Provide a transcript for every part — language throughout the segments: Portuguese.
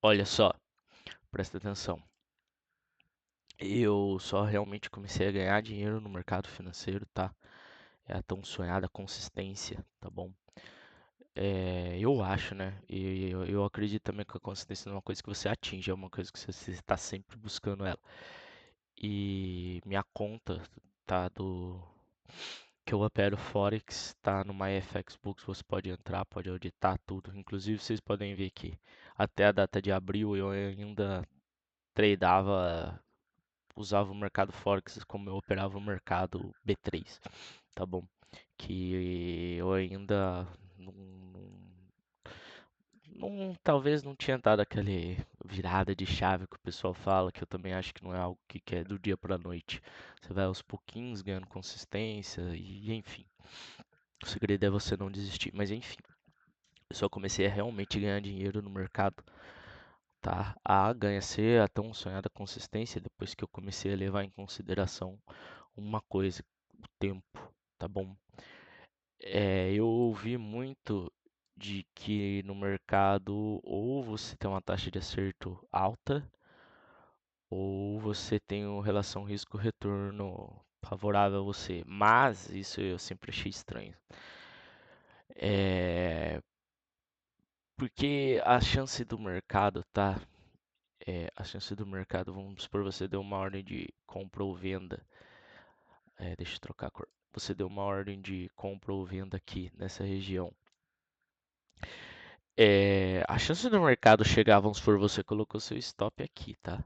Olha só, presta atenção. Eu só realmente comecei a ganhar dinheiro no mercado financeiro, tá? É a tão sonhada consistência, tá bom? Eu acho, né? E eu acredito também que a consistência não é uma coisa que você atinge, é uma coisa que você está sempre buscando ela. E minha conta, tá? Do que eu opero Forex, tá no MyFX Books, você pode entrar, pode auditar tudo. Inclusive, vocês podem ver que até a data de abril eu ainda tradeava, usava o mercado Forex como eu operava o mercado B3, tá bom? Que eu ainda talvez não tinha dado aquele virada de chave que o pessoal fala, que eu também acho que não é algo que é do dia para a noite. Você vai aos pouquinhos ganhando consistência e enfim. O segredo é você não desistir, mas enfim. Eu só comecei a realmente ganhar dinheiro no mercado, tá? A ganha ser a tão sonhada consistência depois que eu comecei a levar em consideração uma coisa, o tempo, tá bom? Eu ouvi muito de que no mercado ou você tem uma taxa de acerto alta ou você tem uma relação risco-retorno favorável a você. Mas isso eu sempre achei estranho. É, porque a chance do mercado, tá? A chance do mercado, vamos supor, você deu uma ordem de compra ou venda. Deixa eu trocar a cor. Você deu uma ordem de compra ou venda aqui nessa região. A chance do mercado chegar, vamos supor, você colocou seu stop aqui, tá?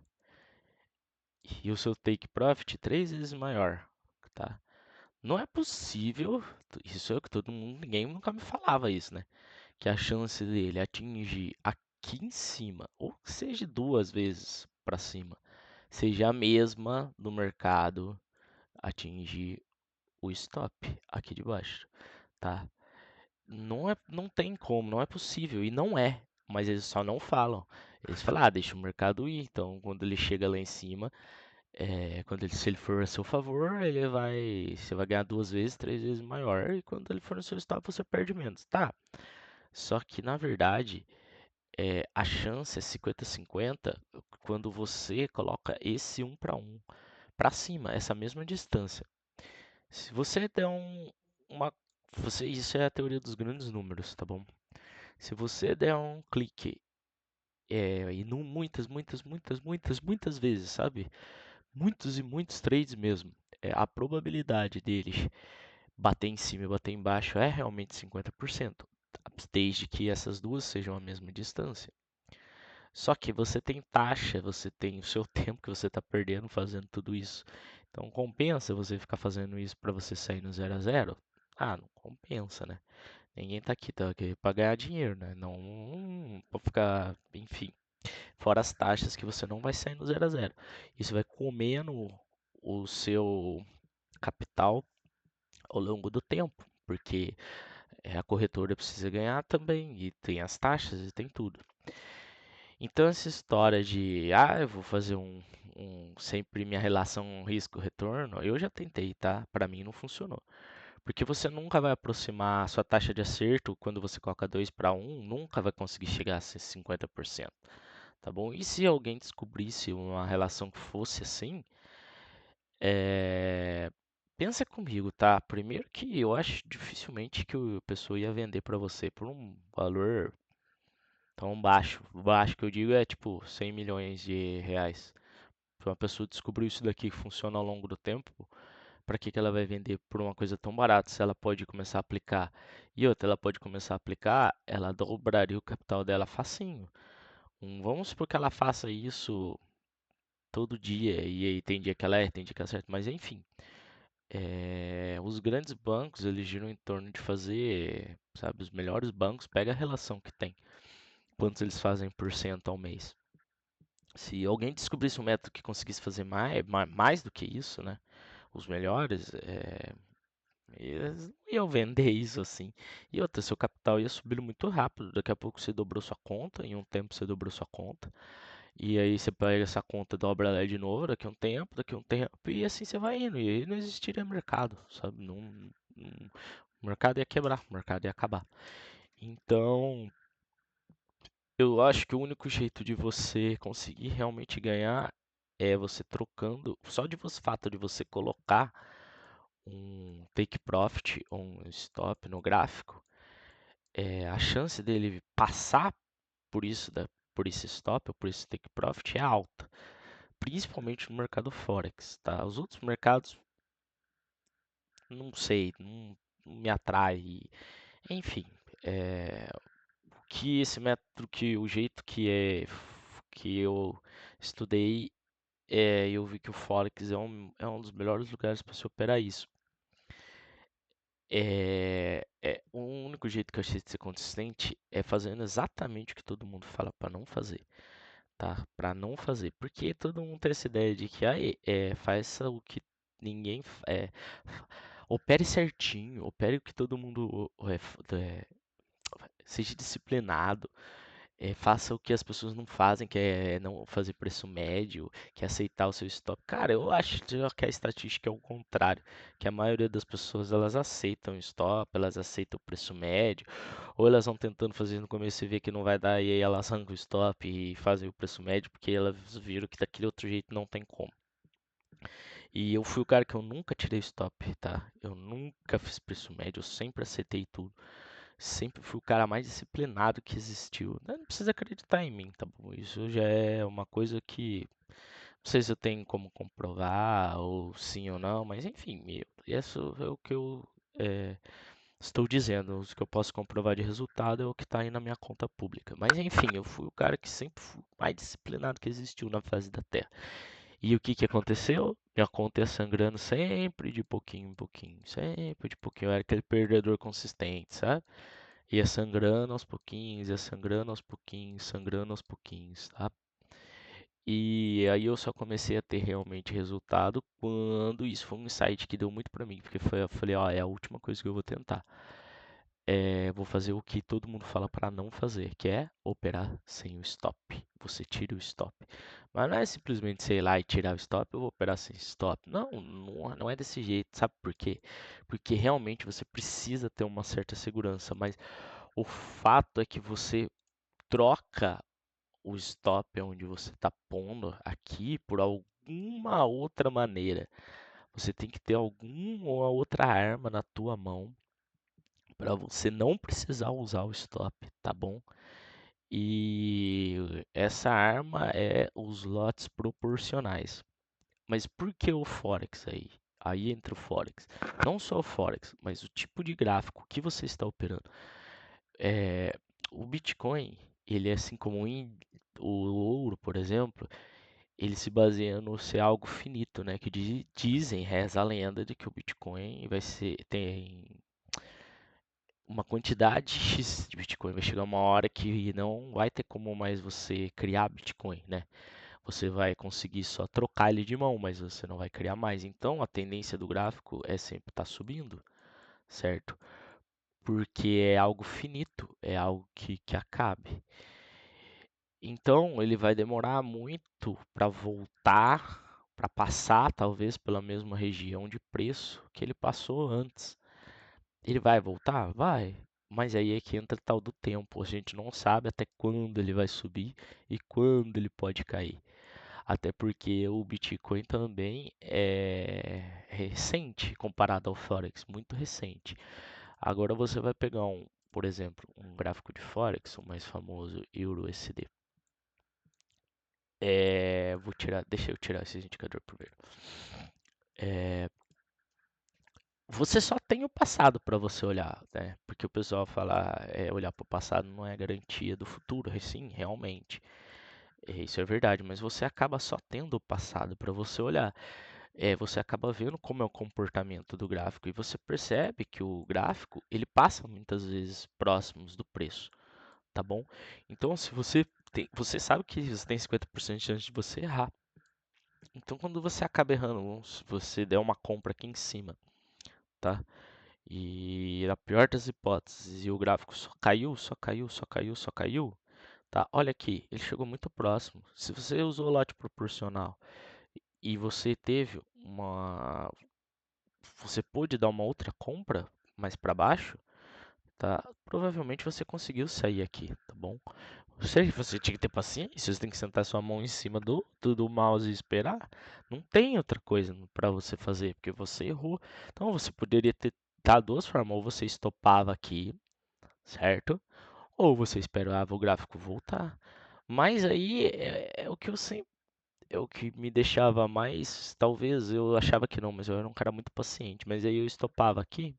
E o seu take profit 3 vezes maior, tá? Não é possível, isso é o que todo mundo, ninguém nunca me falava isso, né? Que a chance dele atingir aqui em cima, ou que seja 2 vezes para cima, seja a mesma no mercado atingir o stop aqui de baixo, tá? Não tem como, não é possível e não é. Mas eles só não falam. Eles falam, deixa o mercado ir. Então, quando ele chega lá em cima, se ele for a seu favor, você vai ganhar 2 vezes, 3 vezes maior. E quando ele for no seu stop, você perde menos, tá? Só que na verdade, a chance é 50-50 quando você coloca esse 1 para cima, essa mesma distância. Se você der uma, isso é a teoria dos grandes números, tá bom? Se você der um clique e muitas vezes, sabe? Muitos e muitos trades mesmo. A probabilidade deles bater em cima e bater embaixo é realmente 50%, desde que essas duas sejam a mesma distância. Só que você tem taxa, você tem o seu tempo que você está perdendo fazendo tudo isso. Então compensa você ficar fazendo isso para você sair no 0 a 0? Não compensa, né? Ninguém tá aqui para ganhar dinheiro, né? Não para ficar, enfim. Fora as taxas que você não vai sair no 0 a 0. Isso vai comendo o seu capital ao longo do tempo, porque a corretora precisa ganhar também, e tem as taxas e tem tudo. Então essa história de, eu vou fazer sempre minha relação risco-retorno, eu já tentei, tá? Para mim não funcionou. Porque você nunca vai aproximar a sua taxa de acerto quando você coloca 2 para 1, nunca vai conseguir chegar a ser 50%, tá bom? E se alguém descobrisse uma relação que fosse assim, é... pensa comigo, tá? Primeiro que eu acho dificilmente que a pessoa ia vender para você por um valor tão baixo. Baixo que eu digo é tipo 100 milhões de reais. Se uma pessoa descobriu isso daqui que funciona ao longo do tempo, para que ela vai vender por uma coisa tão barata se ela pode começar a aplicar? E outra, ela pode começar a aplicar, ela dobraria o capital dela facinho. Vamos supor que ela faça isso todo dia, e aí tem dia que ela tem dia que ela acerta, mas enfim. Os grandes bancos, eles giram em torno de fazer, sabe, os melhores bancos, pega a relação que tem, quantos eles fazem por cento ao mês. Se alguém descobrisse um método que conseguisse fazer mais do que isso, né, os melhores, eles não iam vender isso assim. E outra, seu capital ia subir muito rápido. Daqui a pouco você dobrou sua conta, em um tempo você dobrou sua conta. E aí você pega essa conta, dobra ela de novo, daqui a um tempo, e assim você vai indo. E aí não existiria mercado, sabe? O mercado ia quebrar, o mercado ia acabar. Então, Eu acho que o único jeito de você conseguir realmente ganhar é você trocando, só de você, fato de você colocar um take profit ou um stop no gráfico, a chance dele passar por isso, por esse stop ou por esse take profit é alta, principalmente no mercado Forex, tá? Os outros mercados, não sei, não me atrai. Enfim, é, que esse método, que o jeito que eu estudei, eu vi que o Forex é um dos melhores lugares para se operar isso. O único jeito que eu achei de ser consistente é fazendo exatamente o que todo mundo fala para não fazer, tá? Para não fazer, porque todo mundo tem essa ideia de que faça o que ninguém, opere certinho, opere o que todo mundo, seja disciplinado. Faça o que as pessoas não fazem, que é não fazer preço médio, que é aceitar o seu stop. Cara, eu acho que a estatística é o contrário, que a maioria das pessoas elas aceitam o stop, elas aceitam o preço médio, ou elas vão tentando fazer no começo e vê que não vai dar, e aí elas arrancam o stop e fazem o preço médio, porque elas viram que daquele outro jeito não tem como. E eu fui o cara que eu nunca tirei stop, tá? Eu nunca fiz preço médio, eu sempre aceitei tudo. Sempre fui o cara mais disciplinado que existiu. Não precisa acreditar em mim, tá bom? Isso já é uma coisa que não sei se eu tenho como comprovar, ou sim ou não, mas enfim, isso é o que eu é, estou dizendo. O que eu posso comprovar de resultado é o que está aí na minha conta pública. Mas enfim, eu fui o cara que sempre fui o mais disciplinado que existiu na face da Terra. E o que que aconteceu? Minha conta ia sangrando sempre de pouquinho em pouquinho, sempre de pouquinho. Eu era aquele perdedor consistente, sabe? Ia sangrando aos pouquinhos, ia sangrando aos pouquinhos, sangrando aos pouquinhos, tá? E aí eu só comecei a ter realmente resultado quando isso foi um insight que deu muito pra mim, porque eu falei, ó, é a última coisa que eu vou tentar. Vou fazer o que todo mundo fala para não fazer, que é operar sem o stop. Você tira o stop. Mas não é simplesmente, sei lá, e tirar o stop, eu vou operar sem stop. Não, não é desse jeito. Sabe por quê? Porque realmente você precisa ter uma certa segurança, mas o fato é que você troca o stop onde você está pondo aqui por alguma outra maneira. Você tem que ter alguma outra arma na tua mão para você não precisar usar o stop, tá bom? E essa arma é os lotes proporcionais. Mas por que o Forex aí? Aí entra o Forex. Não só o Forex, mas o tipo de gráfico que você está operando. É, o Bitcoin, ele é assim como o ouro, por exemplo, ele se baseia no ser algo finito, né? Que dizem, reza a lenda de que o Bitcoin tem uma quantidade X de Bitcoin. Vai chegar uma hora que não vai ter como mais você criar Bitcoin, né? Você vai conseguir só trocar ele de mão, mas você não vai criar mais. Então a tendência do gráfico é sempre estar subindo, certo? Porque é algo finito, é algo que acabe. Então ele vai demorar muito para voltar, para passar talvez pela mesma região de preço que ele passou antes. Ele vai voltar? Vai. Mas aí é que entra tal do tempo. A gente não sabe até quando ele vai subir e quando ele pode cair. Até porque o Bitcoin também é recente comparado ao Forex, muito recente. Agora você vai pegar por exemplo, um gráfico de Forex, o mais famoso EURUSD. Deixa eu tirar esse indicador primeiro. É, Você só tem o passado para você olhar, né? Porque o pessoal fala, olhar para o passado não é garantia do futuro. Sim, realmente, isso é verdade, mas você acaba só tendo o passado para você olhar. Você acaba vendo como é o comportamento do gráfico e você percebe que o gráfico ele passa muitas vezes próximos do preço, tá bom? Então, se você sabe que você tem 50% de chance de você errar. Então, quando você acaba errando, se você der uma compra aqui em cima, tá? E na pior das hipóteses, e o gráfico só caiu, só caiu, só caiu, só caiu, tá? Olha aqui, ele chegou muito próximo. Se você usou o lote proporcional e você teve você pôde dar uma outra compra mais para baixo, tá? Provavelmente você conseguiu sair aqui, tá bom? Você tinha que ter paciência, você tem que sentar sua mão em cima do mouse e esperar. Não tem outra coisa para você fazer, porque você errou. Então você poderia ter dado duas formas, ou você estopava aqui, certo? Ou você esperava o gráfico voltar. Mas aí é o que eu sempre, é o que me deixava mais, talvez eu achava que não, mas eu era um cara muito paciente. Mas aí eu estopava aqui,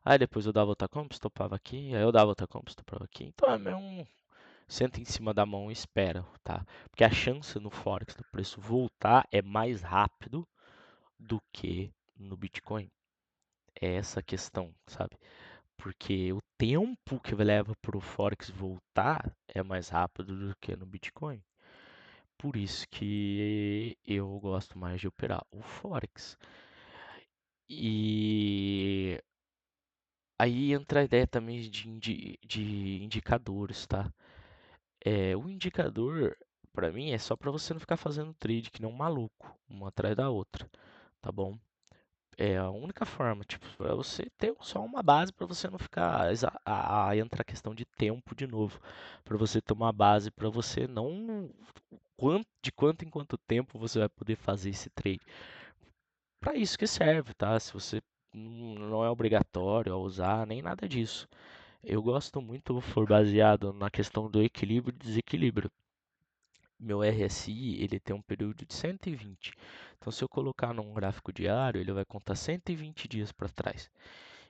aí depois eu dava outra compra, estopava aqui, aí eu dava outra compra, estopava aqui. Então é um senta em cima da mão e espera, tá? Porque a chance no Forex do preço voltar é mais rápido do que no Bitcoin. É essa a questão, sabe? Porque o tempo que leva para o Forex voltar é mais rápido do que no Bitcoin. Por isso que eu gosto mais de operar o Forex. E aí entra a ideia também de indicadores, tá? O indicador, para mim, é só para você não ficar fazendo trade que nem um maluco, uma atrás da outra, tá bom? É a única forma, tipo, para você ter só uma base para você não ficar entra a questão de tempo de novo, para você ter uma base para você não de quanto em quanto tempo você vai poder fazer esse trade. Para isso que serve, tá? Se você não é obrigatório a usar nem nada disso. Eu gosto muito, for baseado na questão do equilíbrio e desequilíbrio. Meu RSI, ele tem um período de 120. Então, se eu colocar num gráfico diário, ele vai contar 120 dias para trás.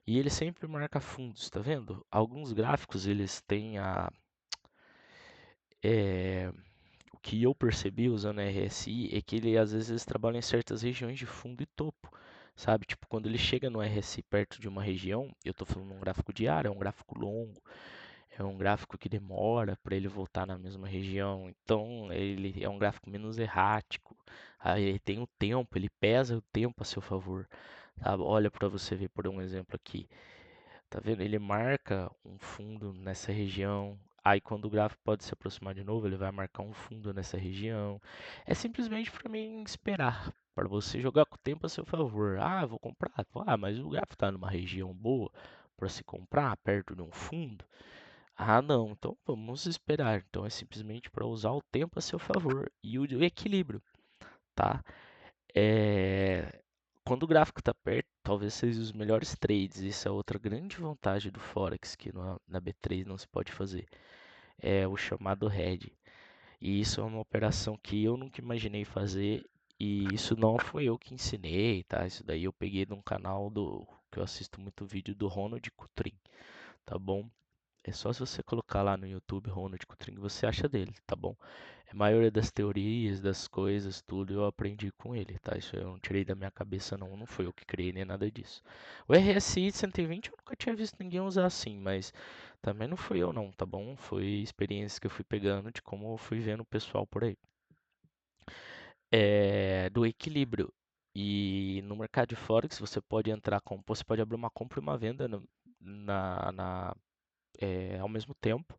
E ele sempre marca fundos, tá vendo? Alguns gráficos, eles têm é, o que eu percebi usando RSI é que ele, às vezes, trabalha em certas regiões de fundo e topo. Sabe? Tipo, quando ele chega no RSI perto de uma região, eu estou falando um gráfico diário, é um gráfico longo. É um gráfico que demora para ele voltar na mesma região, então ele é um gráfico menos errático. Aí ele tem o tempo, ele pesa o tempo a seu favor. Sabe? Olha para você ver por um exemplo aqui. Tá vendo? Ele marca um fundo nessa região. Aí quando o gráfico pode se aproximar de novo, ele vai marcar um fundo nessa região. É simplesmente para mim esperar, para você jogar com o tempo a seu favor. Ah, vou comprar. Ah, mas o gráfico está numa região boa para se comprar, perto de um fundo. Ah, não. Então vamos esperar. Então é simplesmente para usar o tempo a seu favor e o equilíbrio, tá? É, Quando o gráfico está perto, talvez sejam os melhores trades. Isso é outra grande vantagem do Forex que na B3 não se pode fazer. É o chamado hedge. E isso é uma operação que eu nunca imaginei fazer. E isso não foi eu que ensinei, tá? Isso daí eu peguei de um canal do que eu assisto muito vídeo do Ronald Cutrim, tá bom? É só se você colocar lá no YouTube Ronald Coutrinho, você acha dele, tá bom? A maioria das teorias, das coisas, tudo eu aprendi com ele, tá? Isso eu não tirei da minha cabeça, não. Não foi eu que criei nem nada disso. O RSI 120 eu nunca tinha visto ninguém usar assim, mas também não fui eu, não, tá bom? Foi experiência que eu fui pegando de como eu fui vendo o pessoal por aí. Do equilíbrio. E no mercado de Forex você pode entrar com, você pode abrir uma compra e uma venda ao mesmo tempo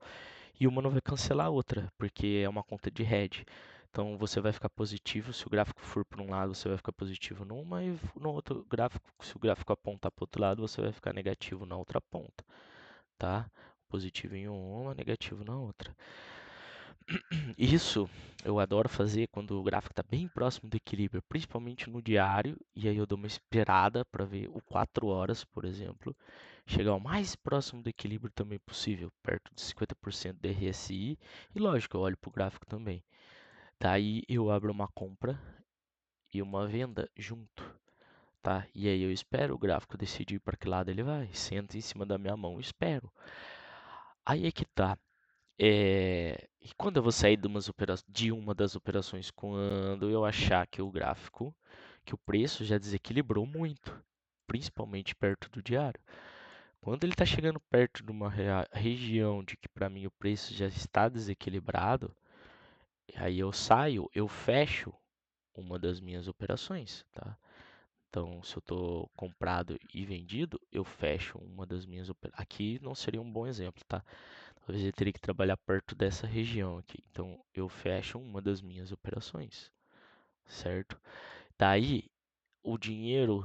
e uma não vai cancelar a outra, porque é uma conta de hedge. Então você vai ficar positivo se o gráfico for para um lado, você vai ficar positivo numa e no outro gráfico, se o gráfico apontar para o outro lado, você vai ficar negativo na outra ponta, tá? Positivo em uma, negativo na outra. Isso eu adoro fazer quando o gráfico está bem próximo do equilíbrio, principalmente no diário, e aí eu dou uma esperada para ver o 4 horas, por exemplo, chegar o mais próximo do equilíbrio também possível, perto de 50% do RSI, e lógico, eu olho para o gráfico também. Daí eu abro uma compra e uma venda junto, tá? E aí eu espero o gráfico decidir para que lado ele vai, sento em cima da minha mão e espero. Aí é que tá. E quando eu vou sair de uma das operações, quando eu achar que o gráfico, que o preço já desequilibrou muito, principalmente perto do diário. Quando ele está chegando perto de uma região de que para mim o preço já está desequilibrado, aí eu saio, eu fecho uma das minhas operações, tá? Então, se eu estou comprado e vendido, eu fecho uma das minhas operações. Aqui não seria um bom exemplo, tá? Talvez eu teria que trabalhar perto dessa região aqui. Então, eu fecho uma das minhas operações, certo? Daí, o dinheiro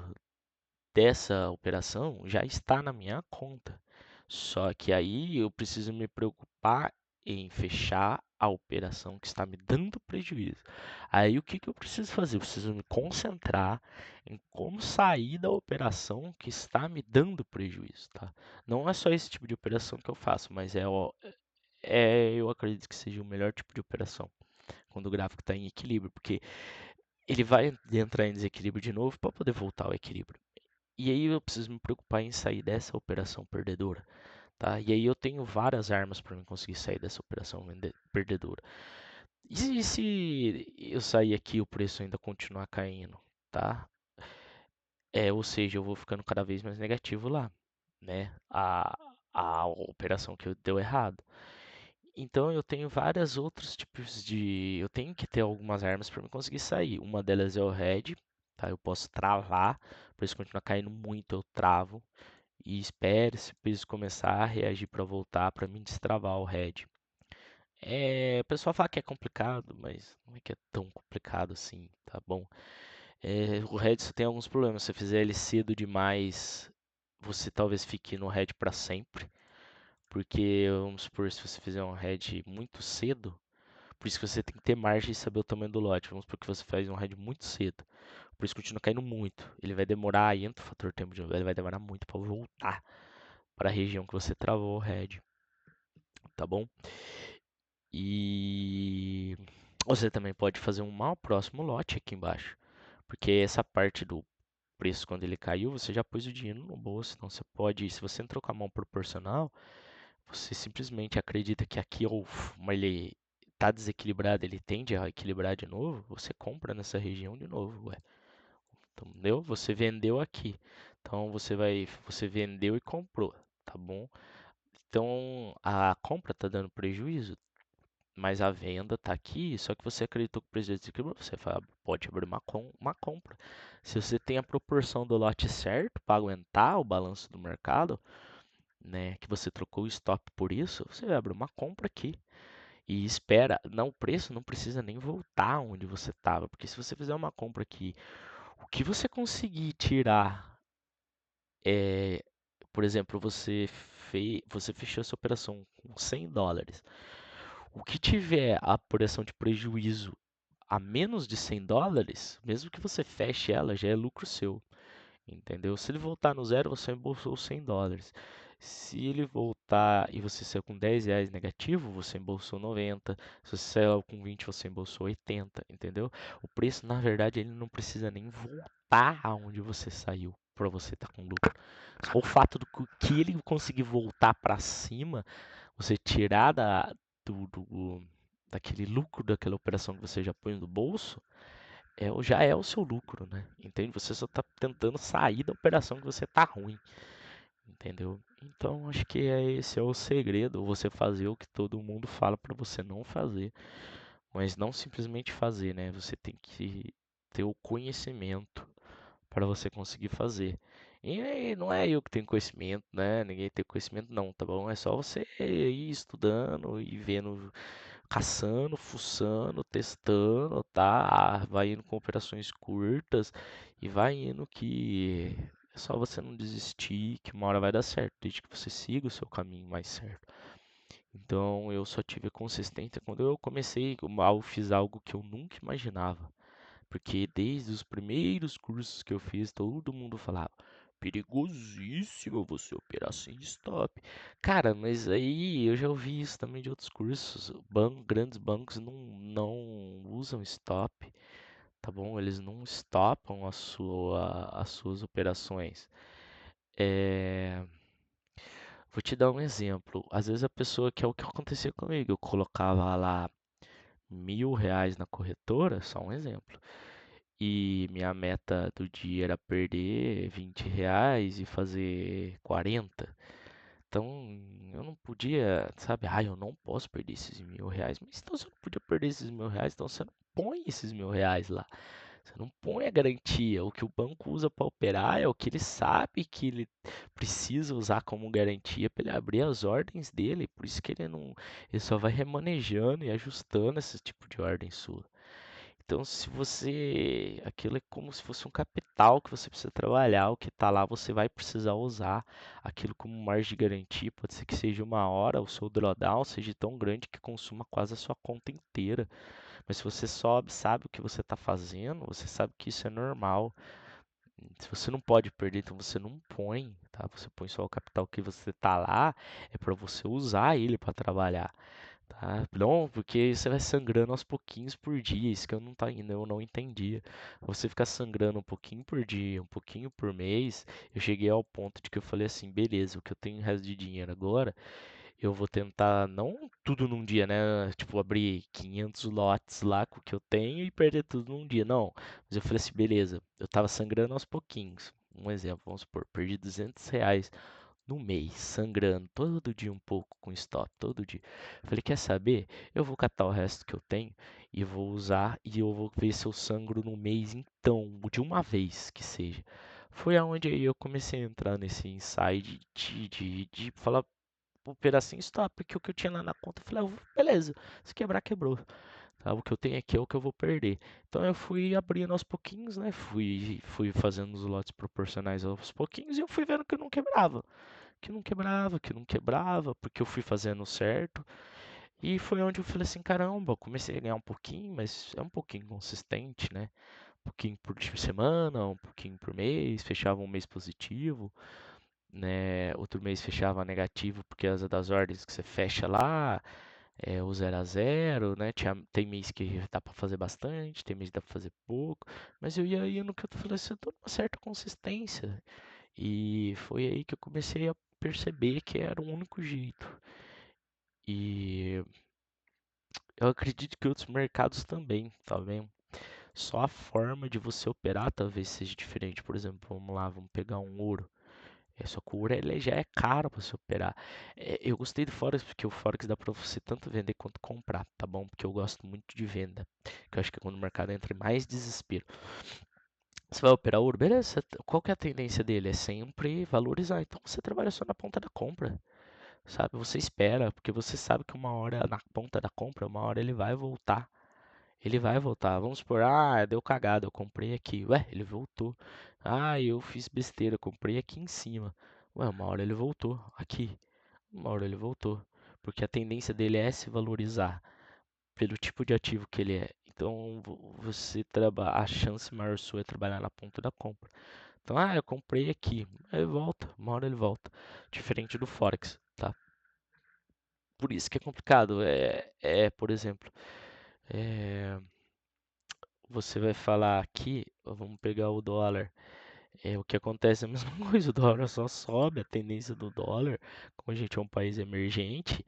dessa operação já está na minha conta. Só que aí eu preciso me preocupar em fechar a operação que está me dando prejuízo. Aí o que que eu preciso fazer? Eu preciso me concentrar em como sair da operação que está me dando prejuízo, tá? Não é só esse tipo de operação que eu faço, mas eu acredito que seja o melhor tipo de operação quando o gráfico está em equilíbrio, porque ele vai entrar em desequilíbrio de novo para poder voltar ao equilíbrio. E aí eu preciso me preocupar em sair dessa operação perdedora, tá? E aí eu tenho várias armas para mim conseguir sair dessa operação perdedora. E se eu sair aqui e o preço ainda continuar caindo, tá? Ou seja, eu vou ficando cada vez mais negativo lá, né? A operação que deu errado. Então eu tenho vários outros tipos de. Eu tenho que ter algumas armas para me conseguir sair. Uma delas é o head, tá? Eu posso travar, por isso continuar caindo muito, eu travo e espere se o peso começar a reagir para voltar para mim destravar o head. O pessoal fala que é complicado, mas não é que é tão complicado assim, tá bom? O head só tem alguns problemas. Se você fizer ele cedo demais, você talvez fique no head para sempre. Porque, vamos supor, se você fizer um head muito cedo, por isso que você tem que ter margem e saber o tamanho do lote. Vamos supor que você faz um head muito cedo. Por isso continua caindo muito. Ele vai demorar, aí entra o fator tempo de novo, ele vai demorar muito para voltar para a região que você travou o head, tá bom? E você também pode fazer um mal próximo lote aqui embaixo, porque essa parte do preço quando ele caiu, você já pôs o dinheiro no bolso, então você pode, se você entrou com a mão proporcional, você simplesmente acredita que aqui ele está desequilibrado, ele tende a equilibrar de novo, você compra nessa região de novo, ué. Então, entendeu? Você vendeu aqui. Então você vendeu e comprou, tá bom? Então a compra está dando prejuízo, mas a venda está aqui, só que você acreditou que o preço desequilibrou, você pode abrir uma compra. Se você tem a proporção do lote certo para aguentar o balanço do mercado, né, que você trocou o stop por isso, você abre uma compra aqui e espera. Não, o preço não precisa nem voltar onde você estava, porque se você fizer uma compra aqui, o que você conseguir tirar é, por exemplo, você fechou essa operação com US$ 100. O que tiver a apuração de prejuízo a menos de US$ 100, mesmo que você feche ela, já é lucro seu. Entendeu? Se ele voltar no zero, você embolsou US$ 100. Se ele voltar e você saiu com R$ 10 negativo, você embolsou 90. Se você saiu com 20, você embolsou 80. Entendeu? O preço, na verdade, ele não precisa nem voltar aonde você saiu para você estar com lucro. Só o fato do que ele conseguir voltar para cima, você tirar daquele lucro daquela operação que você já põe no bolso, já é o seu lucro, né? Entende? Você só está tentando sair da operação que você tá ruim, entendeu? Então acho que esse é o segredo, você fazer o que todo mundo fala para você não fazer, mas não simplesmente fazer, né? Você tem que ter o conhecimento para você conseguir fazer. E aí, não é eu que tenho conhecimento, né? Ninguém tem conhecimento não, tá bom? É só você ir estudando e vendo, caçando, fuçando, testando, tá? Vai indo com operações curtas e vai indo que é só você não desistir, que uma hora vai dar certo, desde que você siga o seu caminho mais certo. Então eu só tive consistência quando eu comecei, eu fiz algo que eu nunca imaginava. Porque desde os primeiros cursos que eu fiz, todo mundo falava: perigosíssimo você operar sem stop. Cara, mas aí eu já ouvi isso também de outros cursos. Grandes bancos não usam stop, tá bom? Eles não stopam as suas operações. É, Vou te dar um exemplo. Às vezes a pessoa, que é o que acontecia comigo, eu colocava lá R$ 1.000 na corretora, só um exemplo. E minha meta do dia era perder R$ 20 e fazer 40. Então eu não podia, sabe? Eu não posso perder esses R$ 1.000. Mas então você não podia perder esses R$ 1.000, então você não põe esses R$ 1.000 lá. Você não põe a garantia. O que o banco usa para operar é o que ele sabe que ele precisa usar como garantia para ele abrir as ordens dele. Por isso que ele não, ele só vai remanejando e ajustando esse tipo de ordem sua. Então, se você, aquilo é como se fosse um capital que você precisa trabalhar, o que está lá você vai precisar usar aquilo como margem de garantia. Pode ser que seja uma hora, o seu drawdown seja tão grande que consuma quase a sua conta inteira. Mas se você sobe, sabe o que você está fazendo, você sabe que isso é normal. Se você não pode perder, então você não põe, tá? Você põe só o capital que você tá lá, é para você usar ele para trabalhar, tá? Não, porque você vai sangrando aos pouquinhos por dia, isso que eu não entendia. Você ficar sangrando um pouquinho por dia, um pouquinho por mês, eu cheguei ao ponto de que eu falei assim, beleza, o que eu tenho em resto de dinheiro agora eu vou tentar não tudo num dia, né? Tipo, abrir 500 lotes lá com o que eu tenho e perder tudo num dia. Não. Mas eu falei assim, beleza. Eu tava sangrando aos pouquinhos. Um exemplo, vamos supor, perdi R$ 200 no mês, sangrando todo dia um pouco com stop, todo dia. Falei, quer saber? Eu vou catar o resto que eu tenho e vou usar e eu vou ver se eu sangro no mês então, de uma vez que seja. Foi aonde aí eu comecei a entrar nesse insight de falar um pedacinho stop, porque o que eu tinha lá na conta, eu falei, beleza, se quebrar, quebrou. Tá? O que eu tenho aqui é o que eu vou perder. Então eu fui abrindo aos pouquinhos, né? Fui fazendo os lotes proporcionais aos pouquinhos e eu fui vendo que não quebrava. Que não quebrava, que não quebrava, porque eu fui fazendo certo. E foi onde eu falei assim, caramba, eu comecei a ganhar um pouquinho, mas é um pouquinho consistente, né? Um pouquinho por semana, um pouquinho por mês, fechava um mês positivo, né? Outro mês fechava negativo porque as das ordens que você fecha lá é o 0 a 0, né? Tem mês que dá para fazer bastante, tem mês que dá para fazer pouco, mas eu ia indo que eu falei assim, eu tô numa certa consistência. E foi aí que eu comecei a perceber que era o único jeito. E eu acredito que outros mercados também, tá vendo? Só a forma de você operar talvez seja diferente. Por exemplo, vamos lá, vamos pegar um ouro. Só que o ouro ele já é caro para se operar. Eu gostei do Forex porque o Forex dá para você tanto vender quanto comprar, tá bom? Porque eu gosto muito de venda. Que eu acho que é quando o mercado entra em mais desespero. Você vai operar ouro, beleza? Qual que é a tendência dele? É sempre valorizar. Então você trabalha só na ponta da compra, sabe? Você espera, porque você sabe que uma hora na ponta da compra, uma hora ele vai voltar. Ele vai voltar. Vamos supor, deu cagada, eu comprei aqui. Ué, ele voltou. Eu fiz besteira, eu comprei aqui em cima. Ué, uma hora ele voltou. Aqui. Uma hora ele voltou. Porque a tendência dele é se valorizar pelo tipo de ativo que ele é. Então, você trabalha, a chance maior sua é trabalhar na ponta da compra. Então, eu comprei aqui. Aí ele volta, uma hora ele volta. Diferente do Forex, tá? Por isso que é complicado. Por exemplo, é, você vai falar aqui, vamos pegar o dólar. O que acontece é a mesma coisa, o dólar só sobe, a tendência do dólar, como a gente é um país emergente,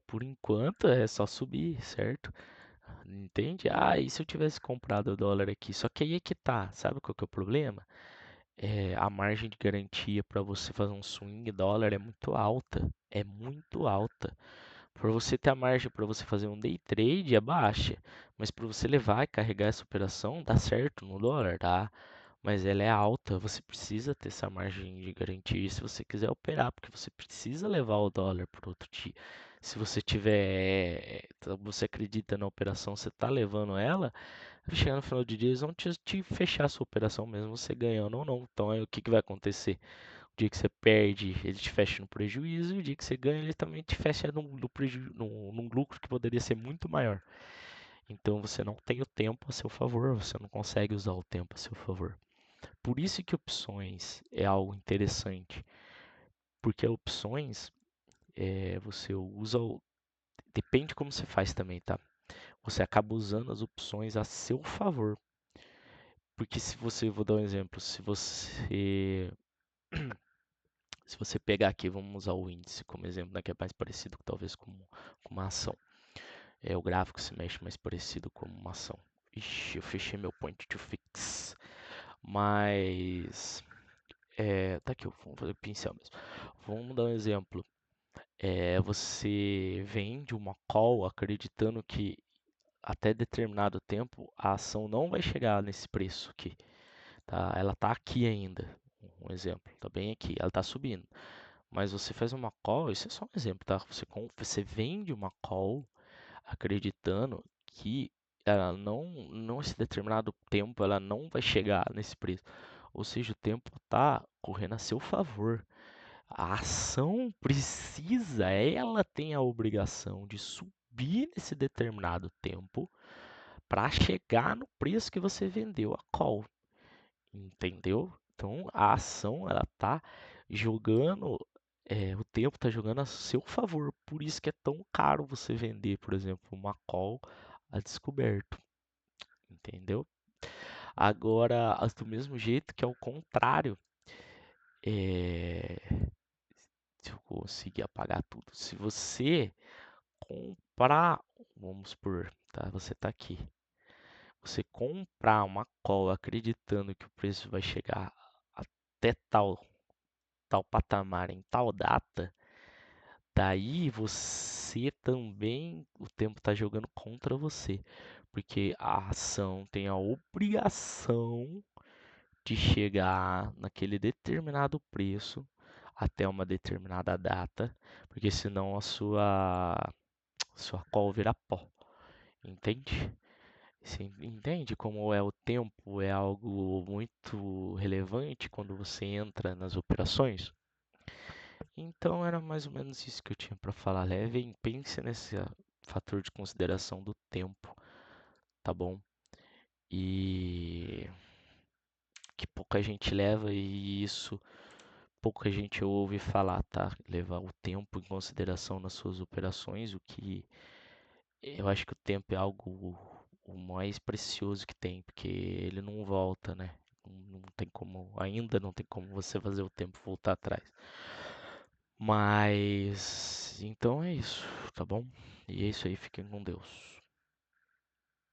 por enquanto é só subir, certo? Entende? E se eu tivesse comprado o dólar aqui? Só que aí é que tá, sabe qual que é o problema? A margem de garantia para você fazer um swing dólar é muito alta, é muito alta. Para você ter a margem para você fazer um day trade é baixa, mas para você levar e carregar essa operação dá certo no dólar, tá? Mas ela é alta, você precisa ter essa margem de garantia se você quiser operar, porque você precisa levar o dólar para outro dia. Se você tiver, você acredita na operação, você está levando ela, vai chegar no final do dia, eles vão te fechar a sua operação mesmo, você ganhando ou não. Então, aí, o que, que vai acontecer? O dia que você perde, ele te fecha no prejuízo, e o dia que você ganha, ele também te fecha num lucro que poderia ser muito maior. Então, você não tem o tempo a seu favor, você não consegue usar o tempo a seu favor. Por isso que opções é algo interessante, porque opções você usa, depende como você faz também, tá? Você acaba usando as opções a seu favor, porque se você, vou dar um exemplo, se você pegar aqui, vamos usar o índice como exemplo, né, que é mais parecido talvez com uma ação. O gráfico se mexe mais parecido com uma ação. Ixi, eu fechei meu point to fix, mas tá aqui, vamos fazer pincel mesmo. Vamos dar um exemplo. Você vende uma call acreditando que até determinado tempo a ação não vai chegar nesse preço aqui, tá? Ela está aqui ainda. Um exemplo, está bem aqui, ela está subindo. Mas você faz uma call, isso é só um exemplo, tá? Você vende uma call acreditando que ela não esse determinado tempo, ela não vai chegar nesse preço. Ou seja, o tempo está correndo a seu favor. A ação precisa, ela tem a obrigação de subir nesse determinado tempo para chegar no preço que você vendeu a call, entendeu? Então a ação ela tá jogando, o tempo tá jogando a seu favor, por isso que é tão caro você vender, por exemplo, uma call a descoberto, entendeu? Agora, do mesmo jeito que é o contrário, é, se eu conseguir apagar tudo, se você comprar, vamos supor, tá? Você tá aqui. Você comprar uma call acreditando que o preço vai chegar até tal patamar em tal data, daí você também, o tempo está jogando contra você, porque a ação tem a obrigação de chegar naquele determinado preço até uma determinada data, porque senão a sua call vira pó, entende? Você entende como é o tempo é algo muito relevante quando você entra nas operações? Então era mais ou menos isso que eu tinha para falar. Levem, pense nesse fator de consideração do tempo, tá bom? E que pouca gente leva e isso pouca gente ouve falar, tá? Levar o tempo em consideração nas suas operações, o que eu acho que o tempo é algo o mais precioso que tem, porque ele não volta, né? Não tem como, ainda não tem como você fazer o tempo voltar atrás. Mas então é isso, tá bom? E é isso aí, fiquem com Deus.